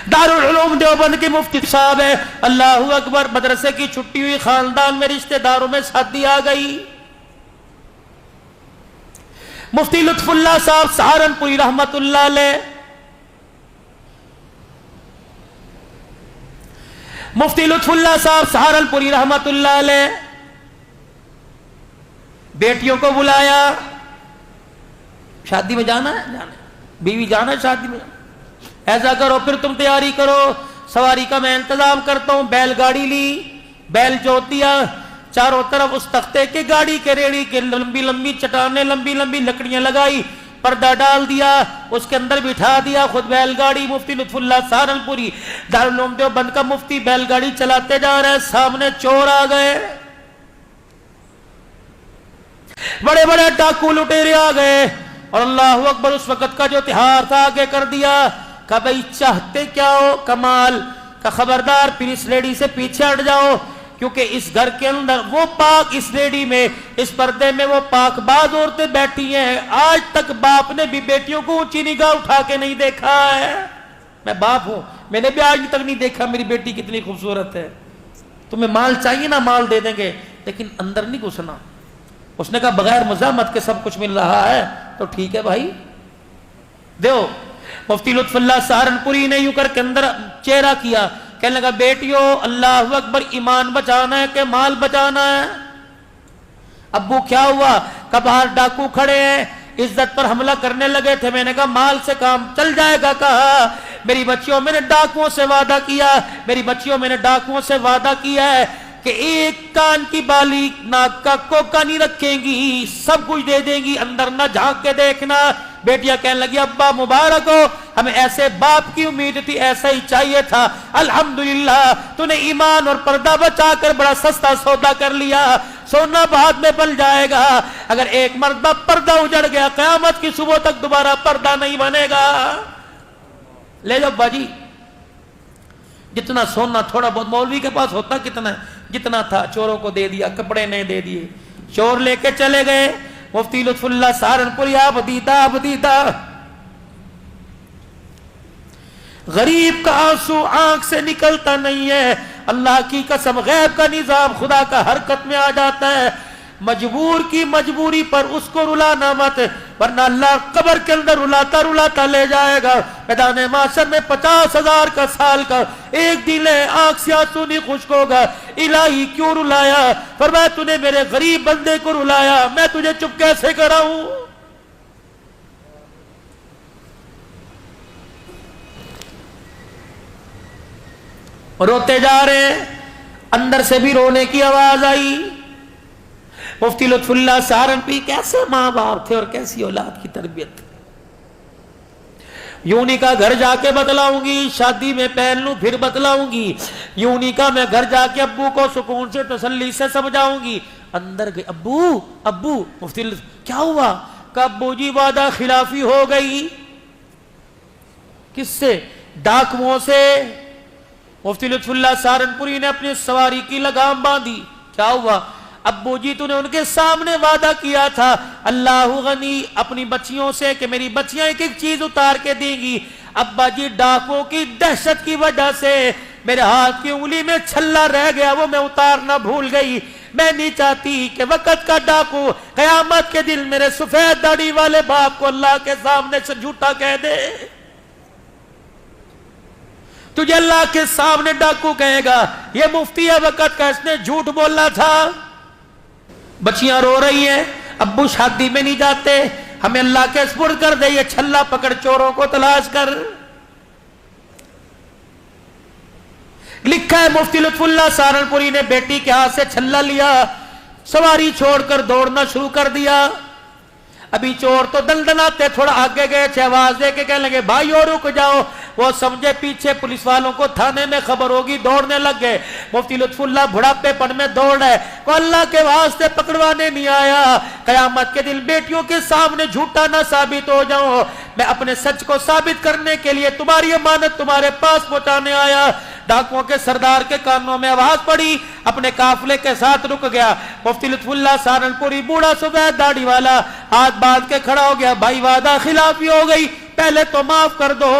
दारुल उलूम देवबंद के मुफ्ती साहब है, अल्लाहु अकबर। मदरसे की छुट्टी हुई, खानदान में रिश्तेदारों में शादी आ गई। मुफ्ती लुत्फुल्लाह साहब सहारनपुरी रहमतुल्लाह अलैह, मुफ्ती लुत्फुल्लाह साहब सहारनपुरी रहमतुल्लाह अलैह बेटियों को बुलाया, शादी में जाना है, जाना है, बीवी जाना है शादी में, ऐसा करो फिर तुम तैयारी करो, सवारी का मैं इंतजाम करता हूं। बैलगाड़ी ली, बैल जोत दिया, चारों तरफ उस तख्ते के गाड़ी के रेड़ी के लंबी लंबी चट्टानें, लंबी लंबी लकड़ियां लगाई, पर्दा डाल दिया, उसके अंदर बिठा दिया, खुद बैलगाड़ी। मुफ्ती लुत्फुल्लाह सहारनपुरी दारुल उलूम देवबंद का मुफ्ती बैलगाड़ी चलाते जा रहे हैं, सामने चोर आ गए, बड़े बड़े डाकू लुटेरे आ गए, और अल्लाहु अकबर उस वक्त का जो तिहार था आगे कर दिया। का भाई चाहते क्या हो कमाल का, खबरदार फिर इस लेडी से पीछे हट जाओ, क्योंकि इस घर के अंदर वो पाक, इस लेडी में, इस पर्दे में वो पाकबाज औरतें बैठी हैं। आज तक बाप ने भी बेटियों को ऊंची निगाह उठा के नहीं देखा है। मैं बाप हूं, मैंने भी आज तक नहीं देखा मेरी बेटी कितनी खूबसूरत है। तुम्हें माल चाहिए ना, माल दे देंगे, लेकिन अंदर नहीं घुसना। उसने कहा बगैर मुजामत के सब कुछ मिल रहा है तो ठीक है भाई, दो। मुफ्ती लुत्फुल्लाह सहारनपुरी ने यूं करके अंदर चेहरा किया, कहने लगा बेटियों अल्लाहु अकबर, ईमान बचाना है कि माल बचाना है? अब्बू क्या हुआ? का बाहर डाकू खड़े हैं, इज्जत पर हमला करने लगे थे। मैंने कहा माल से काम चल जाएगा। कहा मेरी बच्चियों, मैंने डाकुओं से वादा किया, मेरी बच्चियों मैंने डाकुओं से वादा किया है कि एक कान की बाली, नाक का कोका नहीं रखेंगी, सब कुछ दे देंगी, अंदर ना झांक के देखना। बेटियां कहने लगी अब्बा मुबारक हो, हमें ऐसे बाप की उम्मीद थी, ऐसा ही चाहिए था। अल्हम्दुलिल्लाह तूने ईमान और पर्दा बचाकर बड़ा सस्ता सौदा कर लिया, सोना बाद में बन जाएगा। अगर एक मर्तबा पर्दा उजड़ गया, क़यामत की सुबह तक दोबारा पर्दा नहीं बनेगा। ले जाओ बाजी, जितना सोना थोड़ा बहुत, मौलवी के पास होता कितना है, जितना था चोरों को दे दिया, कपड़े नहीं दे दिए, चोर लेके चले गए। मुफ्ती लुत्फुल्लाह सहारनपुरी आप दीदा गरीब का आंसू आंख से निकलता नहीं है। अल्लाह की कसम, गैब का निजाम खुदा का हरकत में आ जाता है। मजबूर की मजबूरी पर उसको रुलाना मत, वरना अल्लाह कब्र के अंदर रुलाता रुलाता ले जाएगा। मैदान माशर में 50,000 का साल का एक दिल है, आंख से आंसू नहीं खुश्क होगा। इलाही क्यों रुलाया? फरमाया तूने मेरे गरीब बंदे को रुलाया, मैं तुझे चुप कैसे कराऊं? रोते जा रहे, अंदर से भी रोने की आवाज आई। मुफ्ती लुत्फुल्लाह सहारनपुरी कैसे माँ बाप थे और कैसी औलाद की तरबियत। यूनी का घर जाके बतलाऊंगी, शादी में पहन लूं फिर बतलाऊंगी। यूनी का मैं घर जाके अब्बू को सुकून से तसल्ली से समझाऊंगी। अंदर गए, अब्बू अब्बू। मुफ्ती क्या हुआ? का अब्बू जी वादा खिलाफी हो गई। किससे? डाकुओं से। मुफ्ती लुत्फुल्लाह सहारनपुरी ने अपनी सवारी की लगाम बांधी। क्या हुआ? अब्बू जी तूने उनके सामने वादा किया था अल्लाहु गनी अपनी बच्चियों से कि मेरी बच्चियां एक एक चीज उतार के देंगी। अब्बा जी डाकुओं की दहशत की वजह से मेरे हाथ की उंगली में छल्ला रह गया, वो मैं उतारना भूल गई। मैं नहीं चाहती कि वक़्त का डाकू क़यामत के दिन मेरे सफेद दाढ़ी वाले बाप को अल्लाह के सामने से झूठा कह दे। तुझे अल्लाह के सामने डाकू कहेगा ये मुफ्ती है वक़्त का, इसने झूठ बोला था। बच्चियां रो रही हैं, अब्बू शादी में नहीं जाते, हमें अल्लाह के सुपुर्द कर दे, ये छल्ला पकड़ चोरों को तलाश कर। लिखा है मुफ्ती लुत्फुल्लाह सहारनपुरी ने बेटी के हाथ से छल्ला लिया, सवारी छोड़कर दौड़ना शुरू कर दिया। अभी चोर तो दलदलाते थोड़ा आगे गए, आवाज दे के कहने लगे भाई और रुक जाओ। वो समझे पीछे पुलिस वालों को थाने में खबर होगी, दौड़ने लग गए। मुफ्ती लुत्फुल्लाह बुढ़ापेपन में दौड़ है, को अल्लाह के वास्ते पकड़वाने नहीं आया। कयामत के दिन बेटियों के सामने झूठा ना साबित हो जाऊं, मैं अपने सच को साबित करने के लिए तुम्हारी अमानत तुम्हारे पास पहुंचाने आया। डाकुओं के सरदार के कानों में आवाज पड़ी, अपने काफिले के साथ रुक गया। मुफ्ती लुत्फुल्लाह सहारनपुरी बूढ़ा सफेद दाढ़ी वाला हाथ बांध के खड़ा हो गया, भाई वादा खिलाफी हो गई, पहले तो माफ कर दो।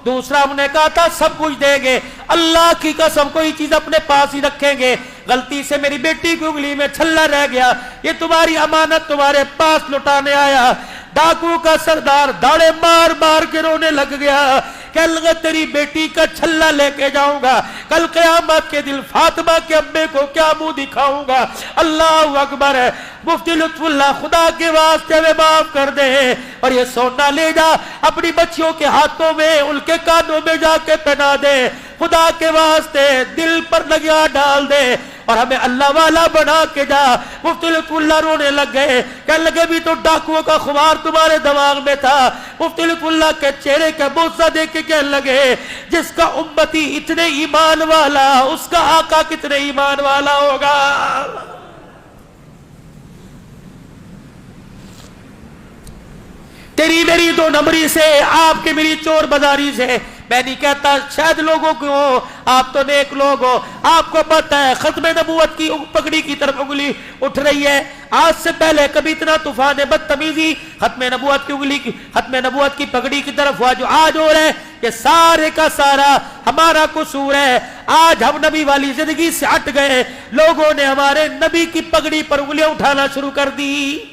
दूसरा हमने कहा था सब कुछ देंगे, अल्लाह की कसम कोई चीज अपने पास ही रखेंगे। गलती से मेरी बेटी की उंगली में छल्ला रह गया, ये तुम्हारी अमानत तुम्हारे पास लुटाने आया। डाकू का सरदार दाड़े मार मार के रोने लग गया, कहने लगा तेरी बेटी का छल्ला लेके जाऊंगा, कल क़यामत के दिन फातिमा के अब्बे को क्या मुंह दिखाऊंगा। अल्लाह अकबर है। मुफ्ती लुत्फुल्लाह खुदा के वास्ते में माफ कर दे, और ये सोना ले जा अपनी बच्चियों के हाथों में, उनके कानों में जाके पहना दे, खुदा के वास्ते दिल पर लगा डाल दे और हमें अल्लाह वाला बना के जा। मुफ्ती लुत्फुल्लाह रोने लग गए, कहने लगे भी तो डाकुओं का खुमार तुम्हारे दिमाग में था। मुफ्ती लुत्फुल्लाह के चेहरे का बोसा देख के कहने लगे जिसका उम्मती इतने ईमान वाला, उसका आका कितने ईमान वाला होगा। तेरी मेरी दो नंबरी से, आपके मेरी चोर बाजारी से, मैं नहीं कहता शायद लोगों को, आप तो नेक लोग हो, आपको पता है खत्म नबूवत की पगड़ी की तरफ उंगली उठ रही है। आज से पहले कभी इतना तूफान बदतमीजी खत्म नबूवत की उंगली की, खत्म नबूवत की पगड़ी की तरफ हुआ जो आज हो रहा है, ये सारे का सारा हमारा कसूर है। आज हम नबी वाली जिंदगी से हट गए, लोगों ने हमारे नबी की पगड़ी पर उंगलियां उठाना शुरू कर दी।